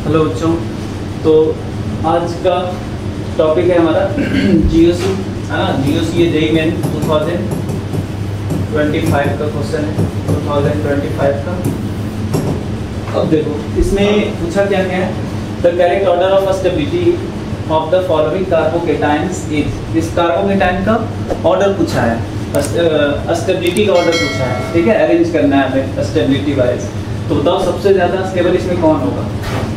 Hello बच्चों, तो आज का टॉपिक है हमारा जीओसी, है ना। जीओसी ये जेईई मेन 2025 का क्वेश्चन है, 2025 का। अब देखो इसमें पूछा क्या क्या है, the correct order of stability of the following carbocations is. इस कार्बोकेटाइन का ऑर्डर पूछा है, स्टेबिलिटी का ऑर्डर पूछा है, ठीक है। अरेंज करना है हमें स्टेबिलिटी वाइज। तो बताओ सबसे ज़्यादा स्टेबल इसमें कौन होगा।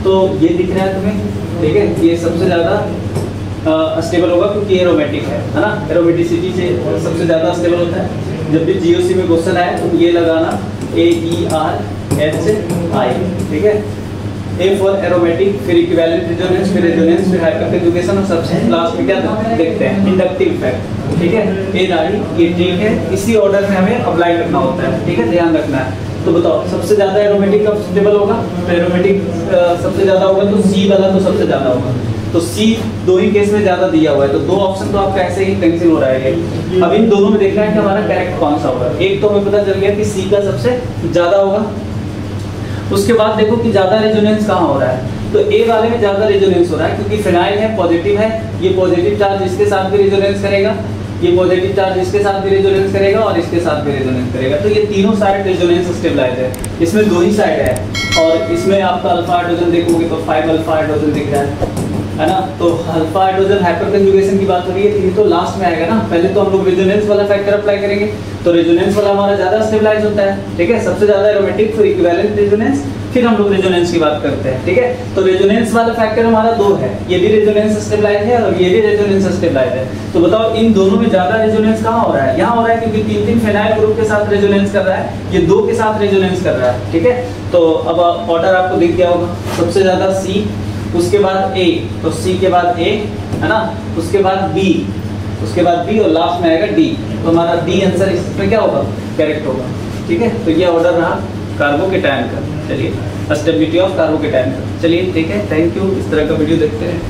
तो ये दिख रहा है तुम्हें, ठीक है। ये सबसे ज़्यादा स्टेबल होगा क्योंकि एरोमेटिक है ना। एरोमेटिसिटी से सबसे ज़्यादा स्टेबल होता है। जब भी जीओसी में क्वेश्चन आए तो ये लगाना AERHI, ठीक है। ए फॉर एरोमेटिक, फिर इक्विवेलेंट रेजोनेंस, फिर रेजोनेंस, फिर हाइपरकंजुगेशन और सबसे लास्ट में क्या देखते हैं, इंडक्टिव इफेक्ट, ठीक है। ये राइट, ये ठीक है। इसी ऑर्डर में हमें अप्लाई करना होता है, ठीक है, ध्यान रखना है। तो बताओ सबसे ज्यादा एरोमेटिक कब स्टेबल होगा। तो एरोमेटिक सबसे ज्यादा होगा तो सी वाला तो सबसे ज्यादा होगा। तो सी दो ही केस में ज्यादा दिया हुआ है, तो दो ऑप्शन तो आपका ऐसे ही कैंसिल हो रहा है। अब इन दोनों में देखना है कि हमारा करेक्ट कौन सा होगा। एक तो हमें पता चल गया कि सी का सबसे ज्यादा होगा। उसके बाद देखो कि ज्यादा रेजोनेंस कहाँ हो रहा है। तो ए वाले में ज्यादा रेजोनेंस हो रहा है क्योंकि फिनाइल है, पॉजिटिव है। ये पॉजिटिव चार्ज इसके साथ भी रेजोनेंस करेगा, ये पॉजिटिव चार्ज इसके साथ भी रेजोनेंस करेगा और इसके साथ भी रेजोनेंस करेगा। तो ये तीनों साइड रेजोनेंस स्टेबलाइज है। इसमें दो ही साइड है और इसमें आपका अल्फा हाइड्रोजन देखोगे तो 5 अल्फा हाइड्रोजन दिख रहा है ना। तो अल्फा हाइड्रोजन हाइपरकंजुगेशन की बात हो रही है, ये तो लास्ट में आएगा ना। पहले तो हम लोग रेजोनेंस वाला फैक्टर अप्लाई करेंगे, तो रेजोनेंस वाला हमारा ज्यादा स्टेबलाइज होता है, ठीक है। सबसे ज्यादा एरोमेटिक, फिर इक्विवेलेंट रेजोनेंस, फिर हम लोग रेजोनेंस की बात करते हैं, ठीक है। तो रेजोनेंस वाला फैक्टर हमारा दो है, ये भी रेजोनेंस स्टेबलाइज है और ये भी रेजोनेंस स्टेबलाइज है। तो बताओ इन दोनों में ज्यादा रेजोनेंस कहाँ हो रहा है। यहाँ हो रहा है क्योंकि 3 फेनाइल ग्रुप के साथ रेजोनेंस कर रहा है, ये दो के साथ रेजोनेंस कर रहा है, ठीक है। तो अब ऑर्डर आपको दिख गया होगा, सबसे ज्यादा सी, उसके बाद ए, तो सी के बाद ए, है ना। उसके बाद बी, उसके बाद बी और लास्ट में आएगा डी। तो हमारा डी आंसर इसमें क्या होगा, करेक्ट होगा, ठीक है। तो ये ऑर्डर रहा कार्बोकेटाइन का। चलिए, स्टेबिलिटी ऑफ कार्बोकेटाइन का। चलिए ठीक है, थैंक यू। इस तरह का वीडियो देखते हैं।